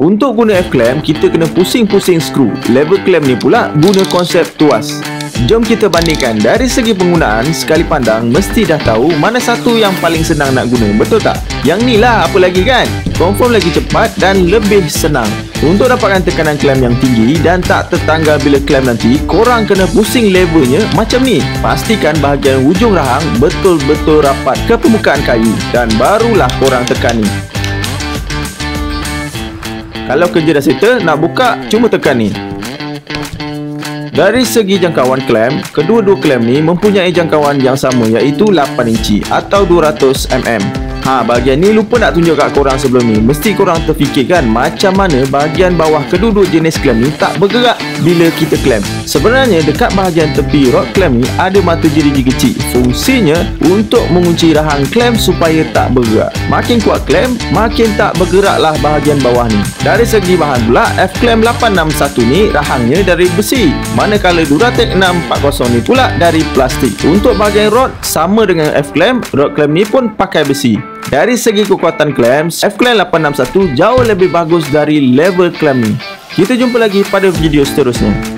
Untuk guna F-clamp, kita kena pusing-pusing skru. Lever clamp ni pula guna konsep tuas. Jom kita bandingkan. Dari segi penggunaan, sekali pandang mesti dah tahu mana satu yang paling senang nak guna, betul tak? Yang ni lah, apa lagi kan? Confirm lagi cepat dan lebih senang. Untuk dapatkan tekanan clamp yang tinggi dan tak tertanggal bila clamp nanti, korang kena pusing levernya macam ni. Pastikan bahagian hujung rahang betul-betul rapat ke permukaan kayu dan barulah korang tekan ni. Kalau kerja dah settle, nak buka, cuma tekan ni. Dari segi jangkauan clamp, kedua-dua clamp ni mempunyai jangkauan yang sama, iaitu 8 inci atau 200 mm. Bahagian ni lupa nak tunjuk kat korang sebelum ni. Mesti korang terfikirkan macam mana bahagian bawah kedua-dua jenis clamp ni tak bergerak bila kita clamp. Sebenarnya dekat bahagian tepi rod clamp ni ada mata jeriji kecil. Fungsinya untuk mengunci rahang clamp supaya tak bergerak. Makin kuat clamp, makin tak bergeraklah bahagian bawah ni. Dari segi bahan pula, F-clamp 861 ni rahangnya dari besi, manakala Duratec 640 ni pula dari plastik. Untuk bahagian rod sama dengan F-clamp, rod clamp ni pun pakai besi. Dari segi kekuatan clamp, F-clamp 861 jauh lebih bagus dari lever clamp ni. Kita jumpa lagi pada video seterusnya.